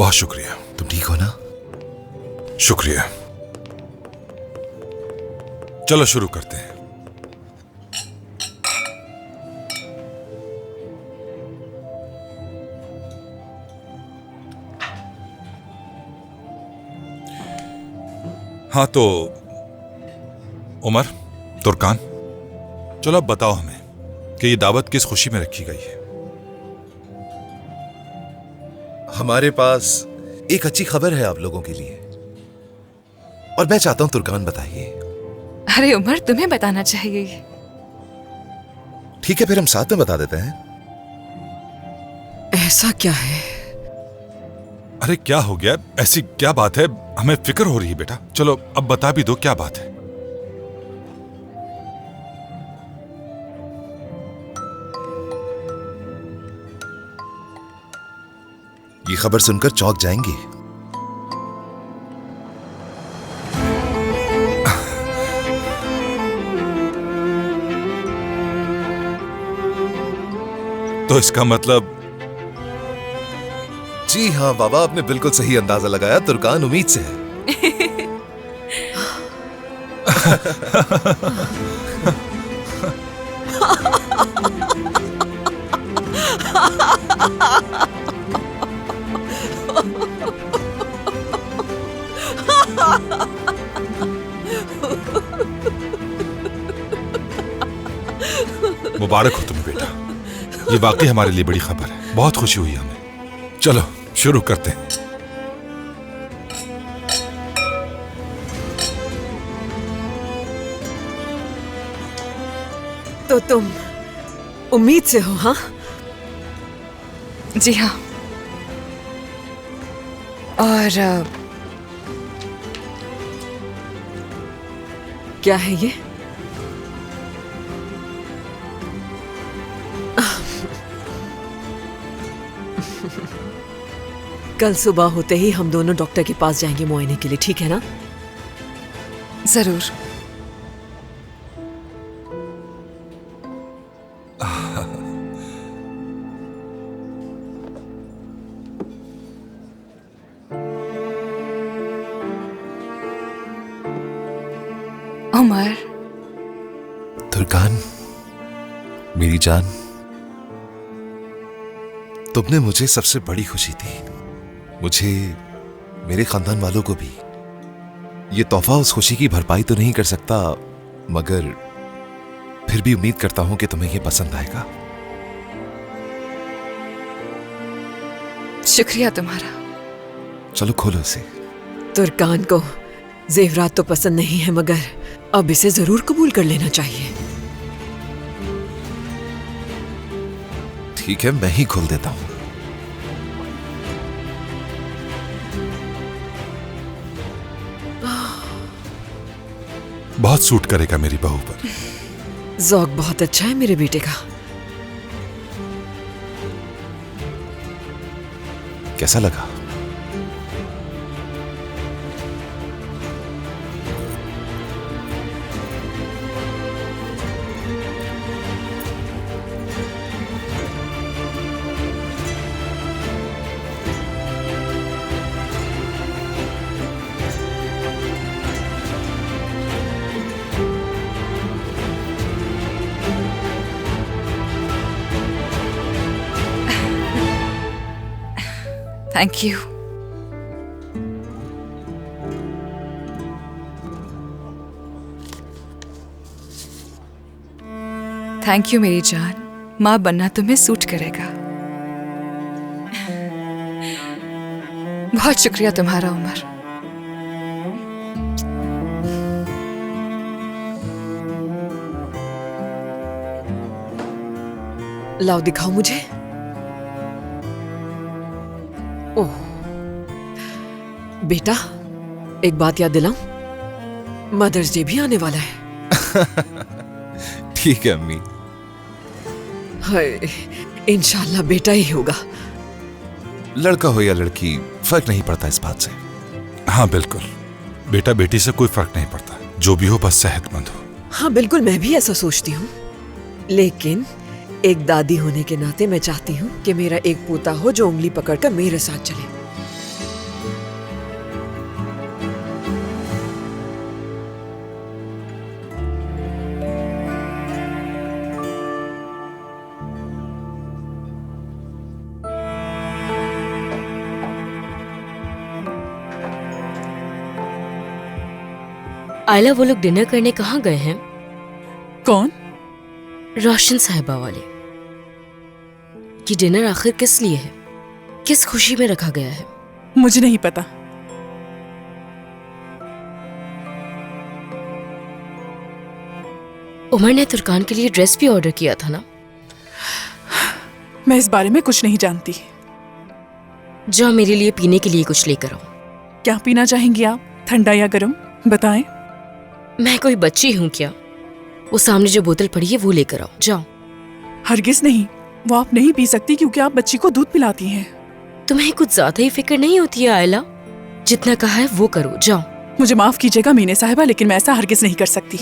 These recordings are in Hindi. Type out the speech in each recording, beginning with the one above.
बहुत शुक्रिया। तुम ठीक हो ना? शुक्रिया। चलो शुरू करते हैं। हाँ तो उमर, तुर्कान, चलो अब बताओ हमें कि ये दावत किस खुशी में रखी गई है। हमारे पास एक अच्छी खबर है आप लोगों के लिए, और मैं चाहता हूं तुर्कान बताइए। अरे उमर, तुम्हें बताना चाहिए। ठीक है, फिर हम साथ में बता देते हैं। ऐसा क्या है? अरे क्या हो गया? ऐसी क्या बात है? हमें फिक्र हो रही है बेटा। चलो अब बता भी दो, क्या बात है? ये खबर सुनकर चौंक जाएंगे। तो इसका मतलब? जी हाँ बाबा, आपने बिल्कुल सही अंदाजा लगाया। तुर्कान उम्मीद से है। मुबारक हो तुम्हें बेटा, ये वाकई हमारे लिए बड़ी खबर है। बहुत खुशी हुई हमें। चलो शुरू करते हैं। तो तुम उम्मीद से हो? हाँ जी हाँ। और क्या है ये? कल सुबह होते ही हम दोनों डॉक्टर के पास जाएंगे मुआयने के लिए, ठीक है ना? जरूर। उमर। तुर्कान, मेरी जान, तुमने मुझे सबसे बड़ी खुशी दी। मुझे, मेरे खानदान वालों को भी। ये तोहफा उस खुशी की भरपाई तो नहीं कर सकता, मगर फिर भी उम्मीद करता हूं कि तुम्हें ये पसंद आएगा। शुक्रिया तुम्हारा। चलो खोलो इसे। तुर्कान को जेवरात तो पसंद नहीं है, मगर अब इसे जरूर कबूल कर लेना चाहिए। ठीक है, मैं ही खोल देता हूं। बहुत सूट करेगा मेरी बहू पर। ज़ौक बहुत अच्छा है मेरे बेटे का। कैसा लगा? Thank you. थैंक यू मेरी जान। माँ बनना तुम्हें सूट करेगा। बहुत शुक्रिया तुम्हारा उमर। लाओ दिखाओ मुझे। ओह बेटा, एक बात याद दिलाऊं, मदर्स डे भी आने वाला है। ठीक है अम्मी। हाय, इंशाल्लाह बेटा ही होगा। लड़का हो या लड़की, फर्क नहीं पड़ता इस बात से। हाँ बिल्कुल, बेटा बेटी से कोई फर्क नहीं पड़ता, जो भी हो बस सेहतमंद हो। हाँ बिल्कुल, मैं भी ऐसा सोचती हूँ, लेकिन एक दादी होने के नाते मैं चाहती हूँ कि मेरा एक पोता हो जो उंगली पकड़कर मेरे साथ चले। आयला, वो लोग डिनर करने कहाँ गए हैं? कौन? रोशन साहिबा वाले। ये डिनर आखिर किस लिए है? किस खुशी में रखा गया है? मुझे नहीं पता। उमर ने तुर्कान के लिए ड्रेस भी ऑर्डर किया था ना? मैं इस बारे में कुछ नहीं जानती। जाओ मेरे लिए पीने के लिए कुछ लेकर आओ। क्या पीना चाहेंगी आप, ठंडा या गर्म? बताएं। मैं कोई बच्ची हूँ क्या? वो सामने जो बोतल पड़ी है वो लेकर आओ, जाओ। हरगिज नहीं, वो आप नहीं पी सकती क्योंकि आप बच्ची को दूध पिलाती हैं। तुम्हें कुछ ज्यादा ही फिक्र नहीं होती है आयला? जितना कहा है वो करो, जाओ। मुझे माफ कीजिएगा मीने साहिबा, लेकिन मैं ऐसा हरगिज नहीं कर सकती।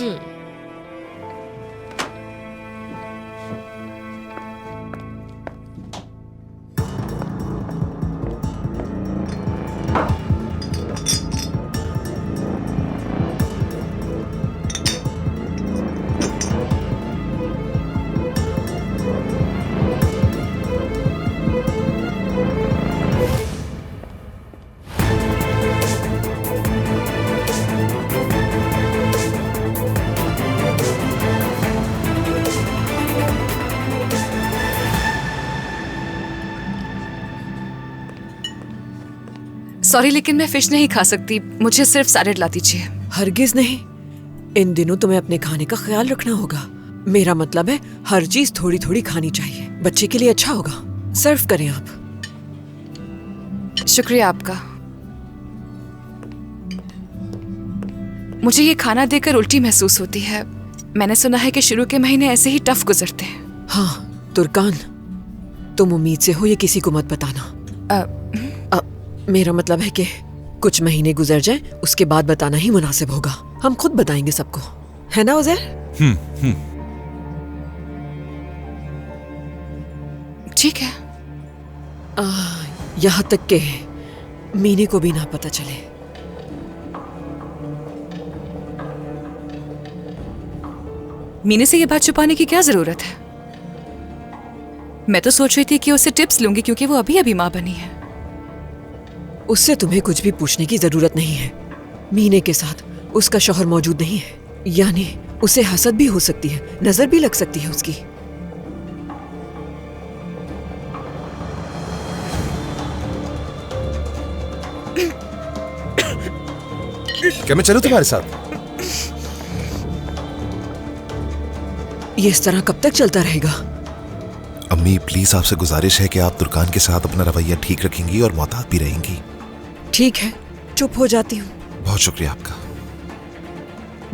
सॉरी, लेकिन मैं फिश नहीं खा सकती। मुझे सिर्फ सैलेड ला दीजिए। हरगिज नहीं, इन दिनों तुम्हें अपने खाने का ख्याल रखना होगा। मेरा मतलब है हर चीज थोड़ी थोड़ी खानी चाहिए, बच्चे के लिए अच्छा होगा। सर्व करें आप। शुक्रिया आपका। मुझे ये खाना देकर उल्टी महसूस होती है। मैंने सुना है कि शुरू के महीने ऐसे ही टफ गुजरते हैं। हाँ तुर्कान, तुम उम्मीद से हो ये किसी को मत बताना। मेरा मतलब है कि कुछ महीने गुजर जाए, उसके बाद बताना ही मुनासिब होगा। हम खुद बताएंगे सबको, है ना उज़ैर? ठीक है। यहाँ तक के मीने को भी ना पता चले। मीने से ये बात छुपाने की क्या जरूरत है? मैं तो सोच रही थी कि उससे टिप्स लूंगी क्योंकि वो अभी अभी माँ बनी है। उससे तुम्हें कुछ भी पूछने की जरूरत नहीं है। मीने के साथ उसका शौहर मौजूद नहीं है, यानी उसे हसद भी हो सकती है, नजर भी लग सकती है उसकी। क्या मैं चलूं तुम्हारे साथ? ये इस तरह कब तक चलता रहेगा? अम्मी प्लीज आपसे गुजारिश है कि आप तुर्कान के साथ अपना रवैया ठीक रखेंगी और मोहतात भी रहेंगी। ठीक है, चुप हो जाती हूँ। बहुत शुक्रिया आपका।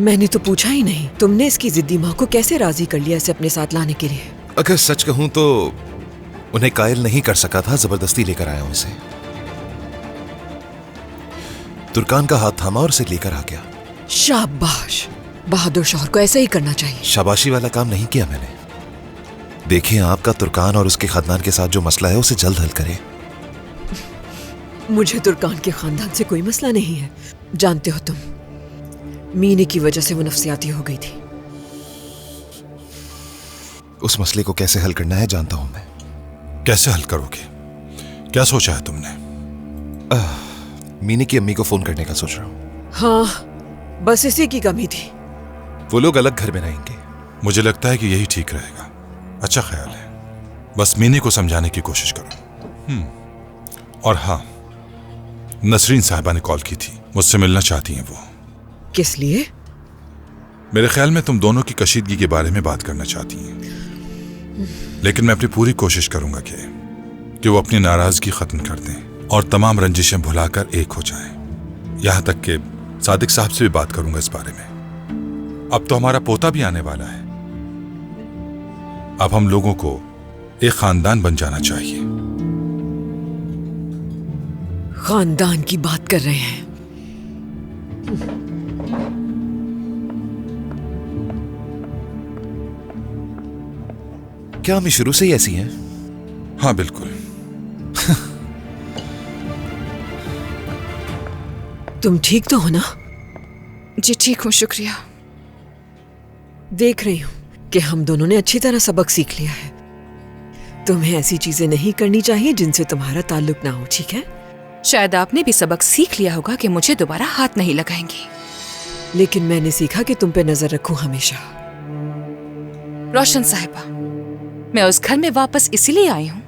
मैंने तो पूछा ही नहीं, तुमने इसकी जिद्दी माँ को कैसे राजी कर लिया इसे अपने साथ लाने के लिए? अगर सच कहूं तो उन्हें कायल नहीं कर सका था, जबरदस्ती लेकर आया हूं इसे। तुर्कान का हाथ थामा और उसे लेकर आ गया। शाबाश, बहादुर शौहर को ऐसा ही करना चाहिए। शाबाशी वाला काम नहीं किया मैंने। देखिए, आपका तुर्कान और उसके खानदान के साथ जो मसला है उसे जल्द हल करें। मुझे तुर्कान के खानदान से कोई मसला नहीं है। जानते हो तुम, मीने की वजह से वो नफसियाती हो गई थी। उस मसले को कैसे हल करना है जानता हूं मैं। कैसे हल करोगे? क्या सोचा है तुमने? मीने की अम्मी को फोन करने का सोच रहा हूं। हाँ, बस इसी की कमी थी। वो लोग अलग घर में रहेंगे। मुझे लगता है कि यही ठीक रहेगा। अच्छा ख्याल है। बस मीने को समझाने की कोशिश करो। और हाँ, नसरीन साहिबा ने कॉल की थी, मुझसे मिलना चाहती हैं वो। किस लिए? मेरे ख्याल में तुम दोनों की कशीदगी के बारे में बात करना चाहती हैं, लेकिन मैं अपनी पूरी कोशिश करूंगा कि वो अपनी नाराजगी खत्म कर दें और तमाम रंजिशें भुलाकर एक हो जाएं। यहां तक कि सादिक साहब से भी बात करूंगा इस बारे में। अब तो हमारा पोता भी आने वाला है। अब हम लोगों को एक खानदान बन जाना चाहिए। खानदान की बात कर रहे हैं? क्या अम्मी शुरू से ही ऐसी हैं? हाँ बिल्कुल। तुम ठीक तो हो ना? जी ठीक हूँ, शुक्रिया। देख रही हूँ कि हम दोनों ने अच्छी तरह सबक सीख लिया है। तुम्हें ऐसी चीजें नहीं करनी चाहिए जिनसे तुम्हारा ताल्लुक ना हो, ठीक है? शायद आपने भी सबक सीख लिया होगा कि मुझे दोबारा हाथ नहीं लगाएंगी। लेकिन मैंने सीखा कि तुम पे नजर रखूं हमेशा। रोशन साहिबा, मैं उस घर में वापस इसीलिए आई हूँ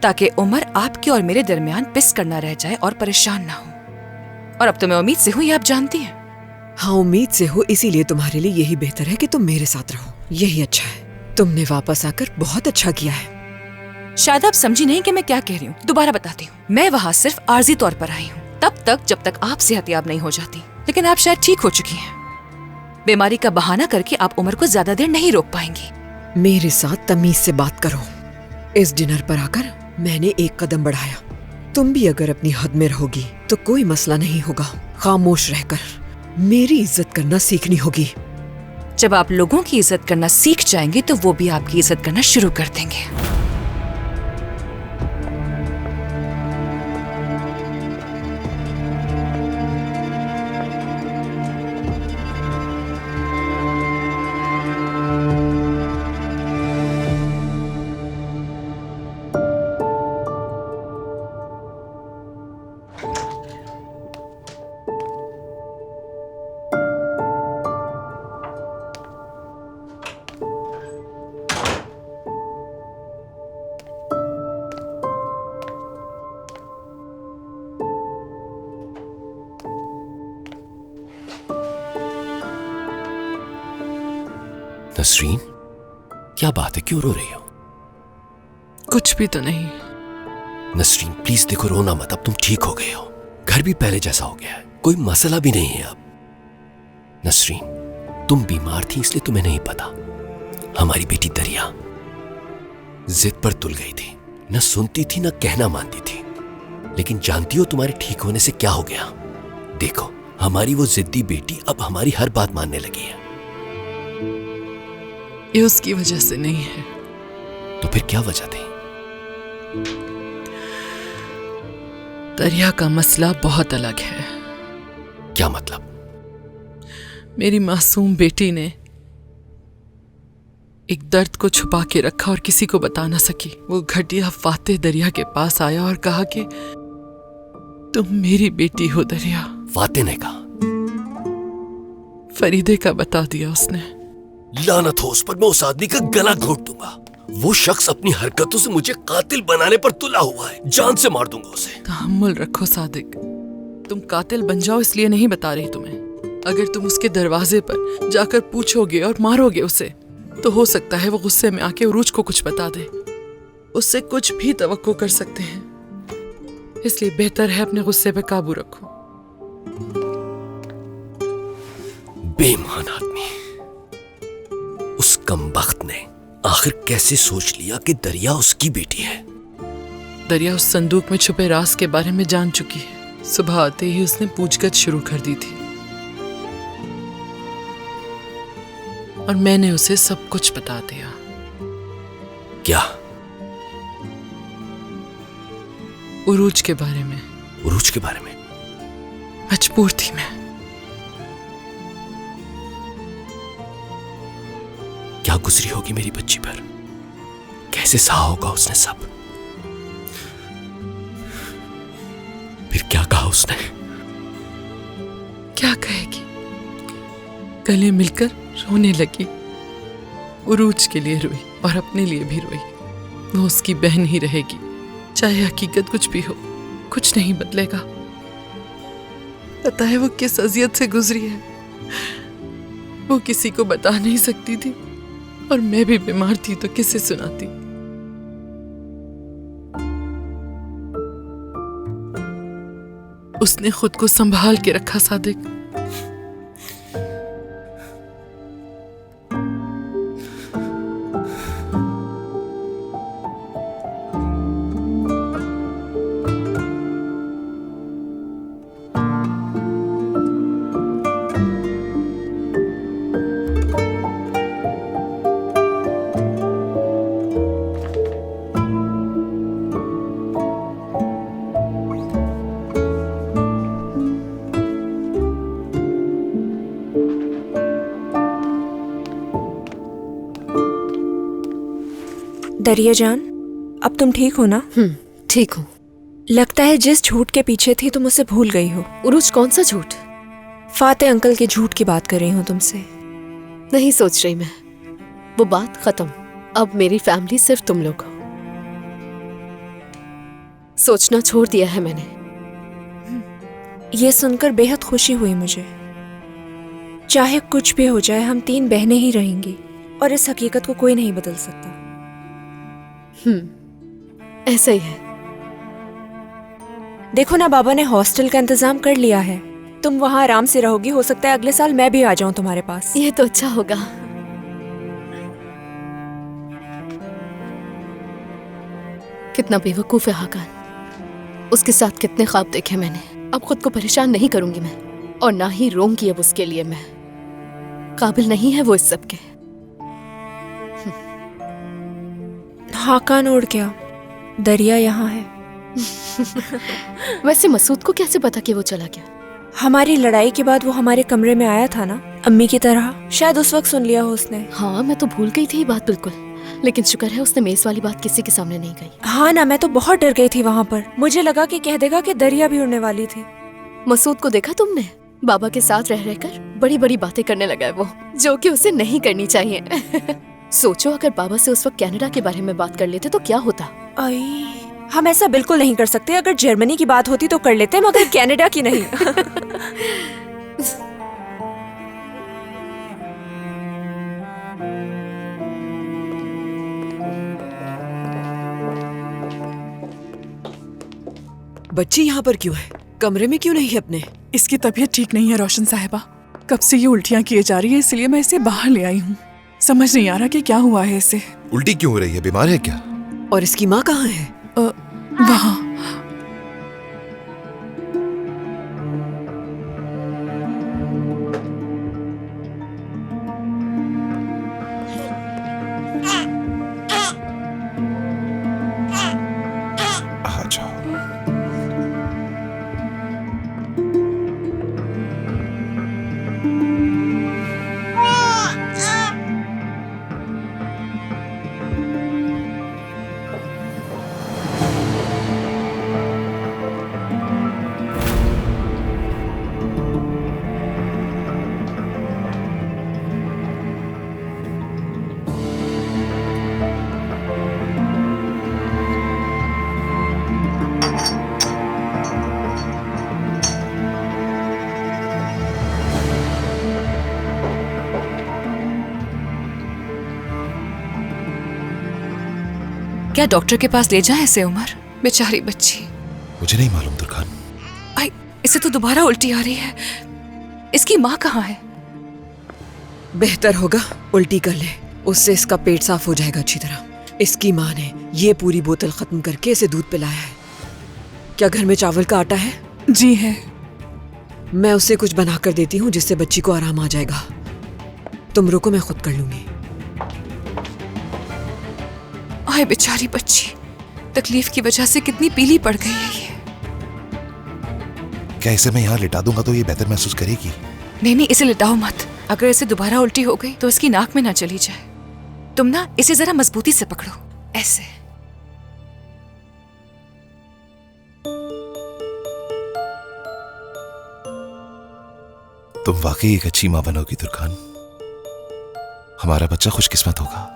ताकि उमर आपके और मेरे दरमियान पिस करना रह जाए और परेशान ना हो। और अब तो मैं उम्मीद से हूँ, ये आप जानती हैं। हाँ, उम्मीद से हो, इसीलिए तुम्हारे लिए यही बेहतर है कि तुम मेरे साथ रहो। यही अच्छा है। तुमने वापस आकर बहुत अच्छा किया है। शायद आप समझी नहीं कि मैं क्या कह रही हूँ। दोबारा बताती हूँ, मैं वहाँ सिर्फ आर्जी तौर पर आई हूँ, तब तक जब तक आप सेहतियाब नहीं हो जाती। लेकिन आप शायद ठीक हो चुकी हैं। बीमारी का बहाना करके आप उमर को ज्यादा देर नहीं रोक पाएंगी। मेरे साथ तमीज से बात करो। इस डिनर पर आकर मैंने एक कदम बढ़ाया। तुम भी अगर अपनी हद में रहोगी तो कोई मसला नहीं होगा। खामोश रहकर मेरी इज्जत करना सीखनी होगी। जब आप लोगों की इज्जत करना सीख जाएंगे तो वो भी आपकी इज्जत करना शुरू कर देंगे। नसरीन, क्या बात है, क्यों रो रही हो? कुछ भी तो नहीं। नसरीन प्लीज देखो, रोना मत, अब तुम ठीक हो गए हो। घर भी पहले जैसा हो गया है, कोई मसला भी नहीं है अब। नसरीन तुम बीमार थी इसलिए तुम्हें नहीं पता। हमारी बेटी दरिया जिद पर तुल गई थी, न सुनती थी न कहना मानती थी। लेकिन जानती हो तुम्हारे ठीक होने से क्या हो गया? देखो हमारी वो जिद्दी बेटी अब हमारी हर बात मानने लगी है। ये उसकी वजह से नहीं है। तो फिर क्या वजह थी? दरिया का मसला बहुत अलग है। क्या मतलब? मेरी मासूम बेटी ने एक दर्द को छुपा के रखा और किसी को बता ना सकी। वो घटिया फातेह दरिया के पास आया और कहा कि तुम मेरी बेटी हो दरिया। फातेह ने कहा? फरीदे का बता दिया उसने। लानत हो उस पर, मैं उस आदमी का गला घोंट दूंगा। वो शख्स अपनी हरकतों से मुझे कातिल बनाने पर तुला हुआ है, जान से मार दूंगा उसे। तहम्मुल रखो सादिक, तुम कातिल बन जाओ इसलिए नहीं बता रही तुम्हें। अगर तुम उसके दरवाजे पर जाकर पूछोगे और मारोगे उसे तो हो सकता है वो गुस्से में आके उरूज को कुछ बता दे। उससे कुछ भी तवक्को कर सकते हैं, इसलिए बेहतर है अपने गुस्से पे काबू रखो। बेईमान आदमी, उस कमबख्त ने आखिर कैसे सोच लिया कि दरिया उसकी बेटी है? दरिया उस संदूक में छुपे राज के बारे में जान चुकी है। सुबह आते ही उसने पूछगछ शुरू कर दी थी और मैंने उसे सब कुछ बता दिया। क्या? उरूज के बारे में। उरूज के बारे में? मजबूर थी मैं। क्या गुजरी होगी मेरी बच्ची पर, कैसे सहा होगा उसने सब। फिर क्या कहा उसने? क्या कहेगी? गले मिलकर रोने लगी। उरूज के लिए रोई और अपने लिए भी रोई। वो उसकी बहन ही रहेगी, चाहे हकीकत कुछ भी हो। कुछ नहीं बदलेगा। पता है वो किस अजियत से गुजरी है। वो किसी को बता नहीं सकती थी और मैं भी बीमार थी तो किसे सुनाती। उसने खुद को संभाल के रखा सादिक। दरिया जान, अब तुम ठीक हो ना? ठीक हूँ। लगता है जिस झूठ के पीछे थी तुम उसे भूल गई हो। उरूज कौन सा झूठ? फाते अंकल के झूठ की बात कर रही हूँ तुमसे। नहीं सोच रही मैं, वो बात खत्म। अब मेरी फैमिली सिर्फ तुम लोग हो। सोचना छोड़ दिया है मैंने। ये सुनकर बेहद खुशी हुई मुझे। चाहे कुछ भी हो जाए, हम 3 बहनें ही रहेंगी और इस हकीकत को कोई नहीं बदल सकता। ऐसा ही है। देखो ना, बाबा ने हॉस्टल का इंतजाम कर लिया है। तुम वहां आराम से रहोगी। हो सकता है अगले साल मैं भी आ जाऊं तुम्हारे पास। ये तो अच्छा होगा। कितना बेवकूफ है हाकान। उसके साथ कितने ख्वाब देखे मैंने। अब खुद को परेशान नहीं करूंगी मैं, और ना ही रोऊंगी अब उसके लिए। मैं काबिल नहीं है वो इस सब के। हाकान और क्या, दरिया यहाँ है। वैसे मसूद को कैसे पता कि वो चला गया? हमारी लड़ाई के बाद वो हमारे कमरे में आया था ना, अम्मी की तरह। शायद उस वक्त सुन लिया हो उसने। हाँ, मैं तो भूल गई थी ये बात बिल्कुल। लेकिन शुक्र है उसने मेज वाली बात किसी के सामने नहीं कही। हाँ ना, मैं तो बहुत डर गई थी वहाँ पर। मुझे लगा कि कह देगा कि दरिया भी उड़ने वाली थी। मसूद को देखा तुमने? बाबा के साथ रह रहकर बड़ी बड़ी बातें करने लगा है वो, जो कि उसे नहीं करनी चाहिए। सोचो अगर बाबा से उस वक्त कनाडा के बारे में बात कर लेते तो क्या होता। आई, हम ऐसा बिल्कुल नहीं कर सकते। अगर जर्मनी की बात होती तो कर लेते, मगर कनाडा की नहीं। बच्ची यहाँ पर क्यों है? कमरे में क्यों नहीं है अपने? इसकी तबीयत ठीक नहीं है रोशन साहिबा। कब से ये उल्टियाँ किए जा रही है, इसलिए मैं इसे बाहर ले आई हूँ। समझ नहीं आ रहा कि क्या हुआ है इसे। उल्टी क्यों हो रही है? बीमार है क्या? और इसकी माँ कहाँ है? वहाँ। आ जाओ। क्या डॉक्टर के पास ले जाएं इसे उमर? बेचारी बच्ची। मुझे नहीं मालूम दुर्गान। आई, इसे तो दोबारा उल्टी आ रही है। इसकी माँ कहाँ है? बेहतर होगा उल्टी कर ले, उससे इसका पेट साफ हो जाएगा अच्छी तरह। इसकी माँ ने ये पूरी बोतल खत्म करके इसे दूध पिलाया है। क्या घर में चावल का आटा है? जी है। मैं उसे कुछ बना कर देती हूँ जिससे बच्ची को आराम आ जाएगा। तुम रुको, मैं खुद कर लूंगी। आए बेचारी बच्ची, तकलीफ की वजह से कितनी पीली पड़ गई है ये। क्या इसे मैं यहाँ लिटा दूंगा तो ये बेहतर महसूस करेगी? नहीं नहीं, इसे लिटाओ मत। अगर इसे दोबारा उल्टी हो गई तो इसकी नाक में ना चली जाए। तुम ना इसे जरा मजबूती से पकड़ो, ऐसे। तुम वाकई एक अच्छी माँ बनोगी दुर्गान। हमारा बच्चा खुशकिस्मत होगा।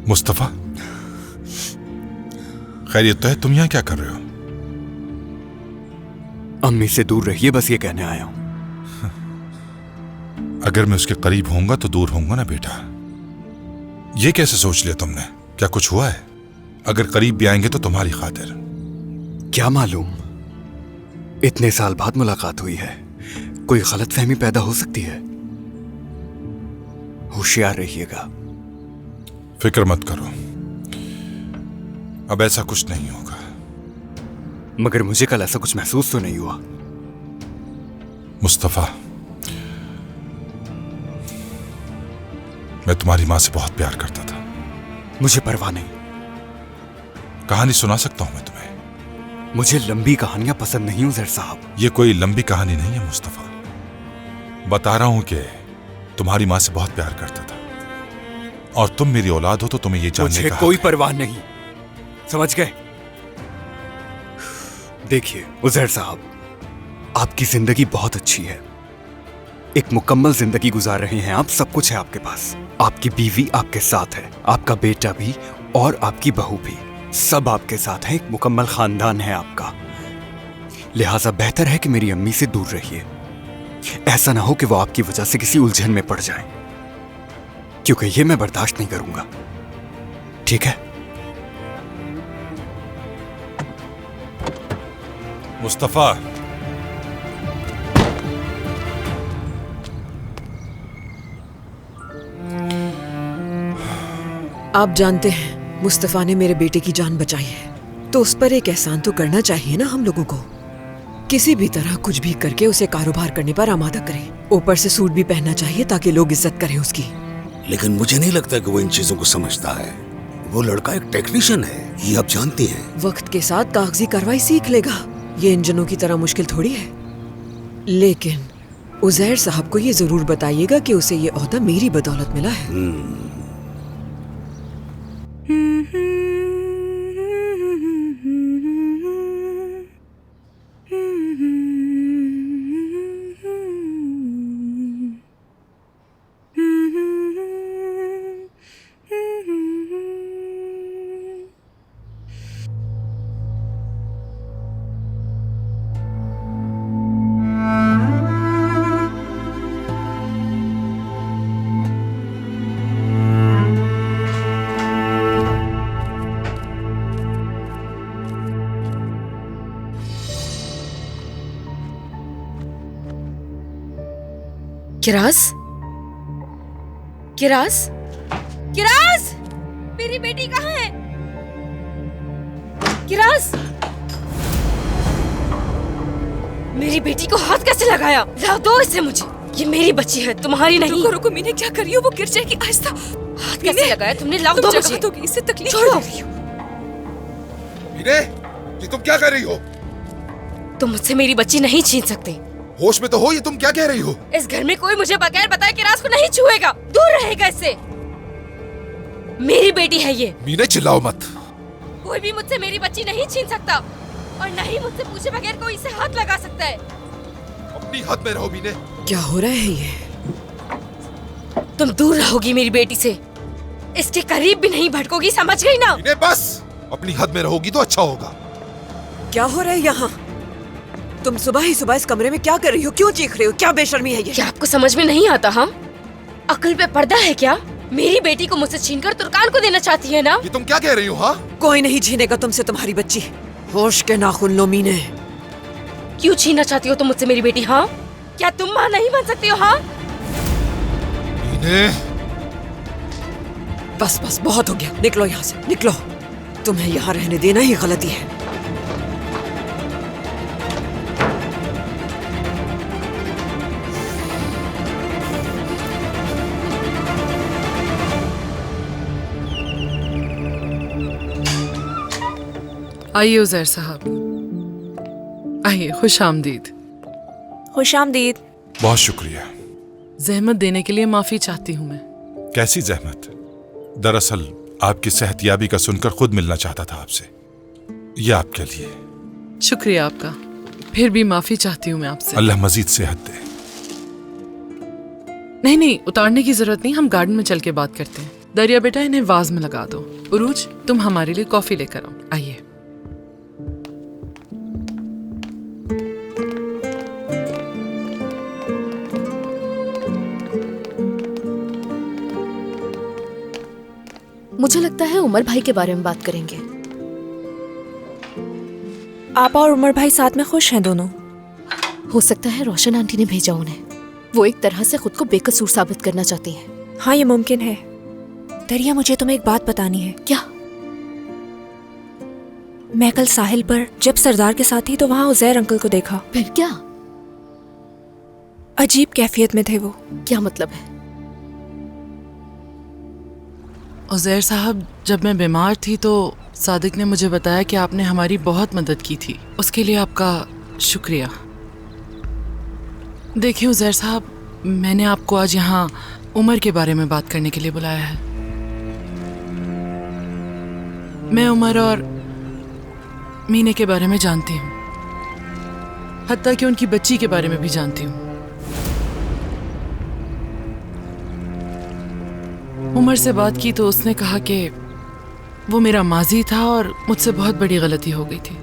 मुस्तफा, खैरियत तो है? तुम यहाँ क्या कर रहे हो? अम्मी से दूर रहिए, बस ये कहने आया हूं। अगर मैं उसके करीब होऊंगा तो दूर होऊंगा ना बेटा। ये कैसे सोच लिया तुमने? क्या कुछ हुआ है? अगर करीब भी आएंगे तो तुम्हारी खातिर। क्या मालूम, इतने साल बाद मुलाकात हुई है, कोई गलतफहमी पैदा हो सकती है। होशियार रहिएगा। फिक्र मत करो, अब ऐसा कुछ नहीं होगा। मगर मुझे कल ऐसा कुछ महसूस तो नहीं हुआ। मुस्तफा, मैं तुम्हारी मां से बहुत प्यार करता था। मुझे परवाह नहीं। कहानी सुना सकता हूं मैं तुम्हें। मुझे लंबी कहानियां पसंद नहीं उजैर साहब। ये कोई लंबी कहानी नहीं है मुस्तफा। बता रहा हूं कि तुम्हारी मां से बहुत प्यार करता था, और तुम मेरी औलाद हो तो तुम्हें ये जानने मुझे का कोई हक है। परवाह नहीं, समझ गए? देखिए उजैर साहब, आपकी जिंदगी बहुत अच्छी है, एक मुकम्मल जिंदगी गुजार रहे हैं आप, सब कुछ है आपके पास। आपकी बीवी आपके साथ है, आपका बेटा भी और आपकी बहू भी, सब आपके साथ है, एक मुकम्मल खानदान है आपका। लिहाजा बेहतर है कि मेरी अम्मी से दूर रहिए। ऐसा ना हो कि वो आपकी वजह से किसी उलझन में पड़ जाएं, क्योंकि ये मैं बर्दाश्त नहीं करूंगा। ठीक है? मुस्तफा, आप जानते हैं मुस्तफा ने मेरे बेटे की जान बचाई है, तो उस पर एक एहसान तो करना चाहिए ना हम लोगों को। किसी भी तरह कुछ भी करके उसे कारोबार करने पर आमादा करें। ऊपर से सूट भी पहनना चाहिए ताकि लोग इज्जत करें उसकी। लेकिन मुझे नहीं लगता कि वो इन चीजों को समझता है। वो लड़का एक टेक्नीशियन है, ये आप जानती हैं। वक्त के साथ कागजी कार्रवाई सीख लेगा, ये इंजनों की तरह मुश्किल थोड़ी है। लेकिन उजैर साहब को ये जरूर बताइएगा कि उसे ये ओहदा मेरी बदौलत मिला है। किरास, किरास, किरास, मेरी बेटी कहाँ है? किरास, मेरी बेटी को हाथ कैसे लगाया? लाओ दो इसे मुझे, ये मेरी बच्ची है, तुम्हारी नहीं। रुको रुको मीने, क्या कर रही हो? वो गिर जाएगी, आहिस्ता। हाथ कैसे लगाया तुमने? लाओ दो मुझे। तो इससे तकलीफ छोड़ क्यों दो। हो रही हो? मीरे, ये तुम क्या कर रही हो? तुम मुझसे मेरी बच्ची नहीं छीन सकते। होश में तो हो, ये तुम क्या कह रही हो? इस घर में कोई मुझे बगैर बताए किरास को नहीं छुएगा, दूर रहेगा इससे। मेरी बेटी है ये। मीने चिल्लाओ मत। कोई भी मुझसे मेरी बच्ची नहीं छीन सकता, और नहीं मुझसे पूछे बगैर कोई इसे हाथ लगा सकता है। अपनी हद में रहो मीने। क्या हो रहा है ये? तुम दूर रहोगी मेरी बेटी से, इसके करीब भी नहीं भटकोगी, समझ गई ना? मीने बस, अपनी हद में रहोगी तो अच्छा होगा। क्या हो रहा है यहाँ? तुम सुबह ही सुबह इस कमरे में क्या कर रही हो? क्यों चीख रही हो? क्या बेशर्मी है ये? क्या आपको समझ में नहीं आता? हाँ, अक्ल पे पर्दा है क्या? मेरी बेटी को मुझसे छीनकर तुर्कान को देना चाहती है ना? ये तुम क्या कह रही हो? हाँ, कोई नहीं छीनेगा तुमसे तुम्हारी बच्ची। होश के नाखून लो मीने। क्यों छीनना चाहती हो तुम मुझसे मेरी बेटी? हाँ, क्या तुम माँ नहीं बन सकती हो? हाँ, मीने। बस बस, बहुत हो गया, निकलो यहाँ से, निकलो। तुम्हें यहाँ रहने देना ही गलती है। आइए उजैर साहब, आइए, खुश आमदीद। खुश आमदीद। बहुत शुक्रिया। जहमत देने के लिए माफी चाहती हूँ मैं। कैसी जहमत? दरअसल आपकी सेहतयाबी का सुनकर खुद मिलना चाहता था आपसे। ये आपके लिए। शुक्रिया आपका। फिर भी माफी चाहती हूँ मैं आपसे। अल्लाह मजीद सेहत दे। नहीं नहीं, उतारने की जरूरत नहीं, हम गार्डन में चल के बात करते हैं। दरिया बेटा, इन्हें वाज में लगा दो। उरूज, तुम हमारे लिए कॉफी लेकर आओ। आइए। मुझे लगता है उमर भाई के बारे में बात करेंगे। आपा और उमर भाई साथ में खुश हैं दोनों। हो सकता है रोशन आंटी ने भेजा उन्हें। वो एक तरह से खुद को बेकसूर साबित करना चाहती हैं। हाँ, ये मुमकिन है। दरिया, मुझे तुम्हें एक बात बतानी है। क्या? मैं कल साहिल पर जब सरदार के साथ थी तो वहाँ उजैर अंकल को देखा। फिर क्या? अजीब कैफियत में थे वो। क्या मतलब है? उज़ैर साहब, जब मैं बीमार थी तो सादिक ने मुझे बताया कि आपने हमारी बहुत मदद की थी। उसके लिए आपका शुक्रिया। देखिए उज़ैर साहब, मैंने आपको आज यहाँ उमर के बारे में बात करने के लिए बुलाया है। मैं उमर और मीने के बारे में जानती हूँ, हत्ता कि उनकी बच्ची के बारे में भी जानती हूँ। उमर से बात की तो उसने कहा कि वो मेरा माजी था और मुझसे बहुत बड़ी गलती हो गई थी।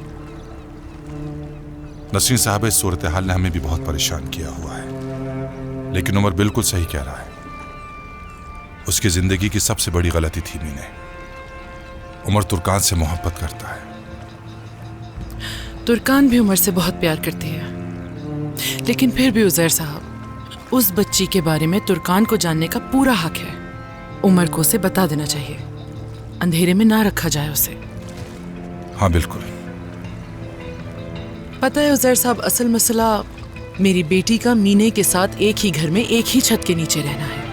नसरीन साहब, इस सूरत हाल ने हमें भी बहुत परेशान किया हुआ है, लेकिन उमर बिल्कुल सही कह रहा है। उसकी जिंदगी की सबसे बड़ी गलती थी मीने। उमर तुर्कान से मोहब्बत करता है। तुर्कान भी उमर से बहुत प्यार करती है, लेकिन फिर भी उज़ैर साहब, उस बच्ची के बारे में तुर्कान को जानने का पूरा हक है। उमर को उसे बता देना चाहिए, अंधेरे में ना रखा जाए उसे। हाँ बिल्कुल। पता है उज़ैर साहब, असल मसला मेरी बेटी का मीने के साथ एक ही घर में एक ही छत के नीचे रहना है।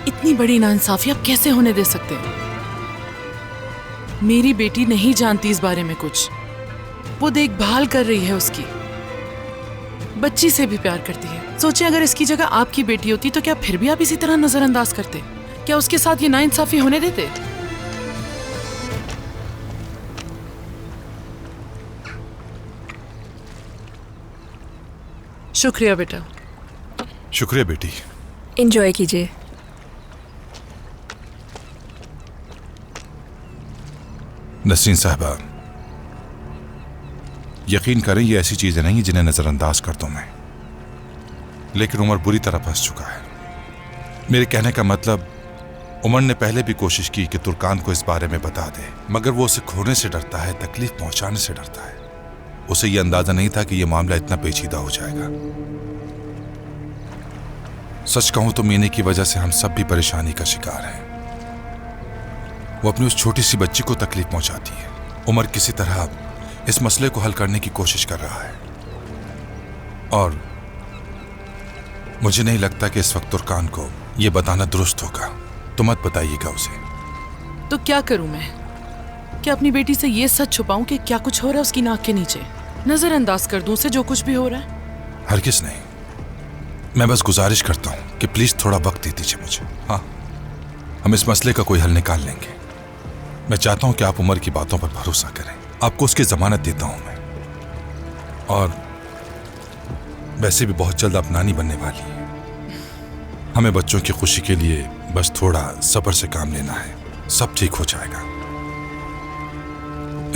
इतनी बड़ी नाइंसाफी आप कैसे होने दे सकते हैं? मेरी बेटी नहीं जानती इस बारे में कुछ। वो देखभाल कर रही है उसकी, बच्ची से भी प्यार करती है। सोचिए, अगर इसकी जगह आपकी बेटी होती तो क्या फिर भी आप इसी तरह नजरअंदाज करते? क्या उसके साथ ये नाइंसाफी होने देते? शुक्रिया बेटा। शुक्रिया बेटी। एंजॉय कीजिए। नसरीन साहबा, यकीन करें ये ऐसी चीजें नहीं जिन्हें नजरअंदाज कर दूं मैं, लेकिन उमर बुरी तरह फंस चुका है। मेरे कहने का मतलब, उमर ने पहले भी कोशिश की कि तुर्कान को इस बारे में बता दे, मगर वो उसे खोने से डरता है, तकलीफ पहुंचाने से डरता है। उसे ये अंदाजा नहीं था कि यह मामला इतना पेचीदा हो जाएगा। सच कहूं तो मीने की वजह से हम सब भी परेशानी का शिकार हैं। वो अपनी उस छोटी सी बच्ची को तकलीफ पहुंचाती है। उमर किसी तरह इस मसले को हल करने की कोशिश कर रहा है, और मुझे नहीं लगता कि इस वक्त तुर्कान को यह बताना दुरुस्त होगा। तो मत बताइएगा उसे। तो क्या करूं मैं? क्या अपनी बेटी से ये सच छुपाऊं कि क्या कुछ हो रहा है उसकी नाक के नीचे? नजरअंदाज कर दूं उसे जो कुछ भी हो रहा है? हरगिज़ नहीं। मैं बस गुजारिश करता हूं कि प्लीज थोड़ा वक्त दे दीजिए मुझे। हाँ, हम इस मसले का कोई हल निकाल लेंगे। मैं चाहता हूं कि आप उमर की बातों पर भरोसा करें। आपको उसकी जमानत देता हूं मैं, और वैसे भी बहुत जल्द अपनानी बनने वाली है। हमें बच्चों की खुशी के लिए बस थोड़ा सब्र से काम लेना है। सब ठीक हो जाएगा,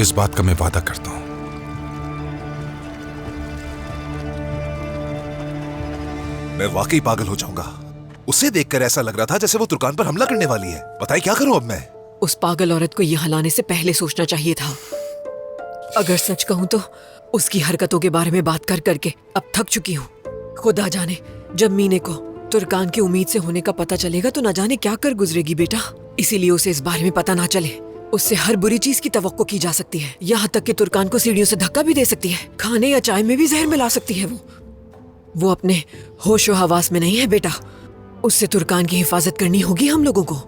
इस बात का मैं वादा करता हूं। मैं वाकई पागल हो जाऊंगा। उसे देखकर ऐसा लग रहा था जैसे वो तुर्कान पर हमला करने वाली है। बताइए क्या करूं अब मैं? उस पागल औरत को ये हलाने से पहले सोचना चाहिए था। अगर सच कहूं तो उसकी हरकतों के बारे में बात कर करके अब थक चुकी हूँ। खुदा जाने जब मीने को तुर्कान की उम्मीद से होने का पता चलेगा तो न जाने क्या कर गुजरेगी बेटा। इसीलिए उसे इस बारे में पता ना चले। उससे हर बुरी चीज की तवक्को की जा सकती है, यहाँ तक कि तुर्कान को सीढ़ियों से धक्का भी दे सकती है। खाने या चाय में भी जहर मिला सकती है। वो अपने होश व हवास में नहीं है बेटा। उससे तुर्कान की हिफाजत करनी होगी हम लोगों को।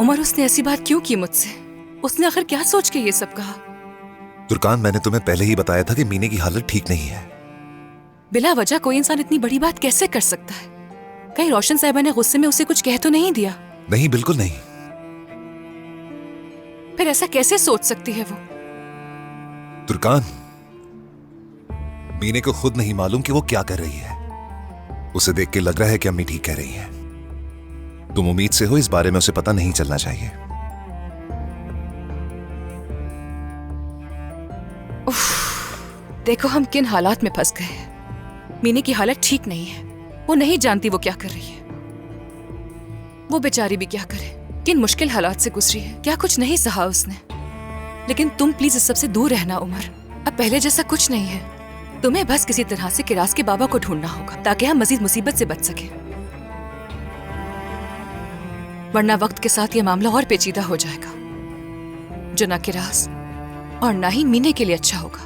उमर, उसने ऐसी बात क्यों की मुझसे? उसने आखिर क्या सोच के ये सब कहा? तुर्कान, मैंने तुम्हें पहले ही बताया था कि मीने की हालत ठीक नहीं है। बिला वजह कोई इंसान इतनी बड़ी बात कैसे कर सकता है? कहीं रोशन साहिबा ने गुस्से में उसे कुछ कह तो नहीं दिया? नहीं, बिल्कुल नहीं। फिर ऐसा कैसे सोच सकती है वो? तुर्कान, मीने को खुद नहीं मालूम कि वो क्या कर रही है। उसे देख के लग रहा है कि अम्मी ठीक कह रही है। तुम उम्मीद से हो इस बारे में उसे पता नहीं चलना चाहिए। देखो हम किन हालात में फंस गए हैं। मीने की हालत ठीक नहीं है। वो नहीं जानती वो क्या कर रही है। वो बेचारी भी क्या करे, किन मुश्किल हालात से गुजरी है। क्या कुछ नहीं सहा उसने। लेकिन तुम प्लीज इस सब से दूर रहना उमर। अब पहले जैसा कुछ नहीं है। तुम्हें बस किसी तरह से किरास के बाबा को ढूंढना होगा ताकि हम मजीद मुसीबत से बच सके, वरना वक्त के साथ ये मामला और पेचीदा हो जाएगा, जो ना किरास और ना ही मीने के लिए अच्छा होगा।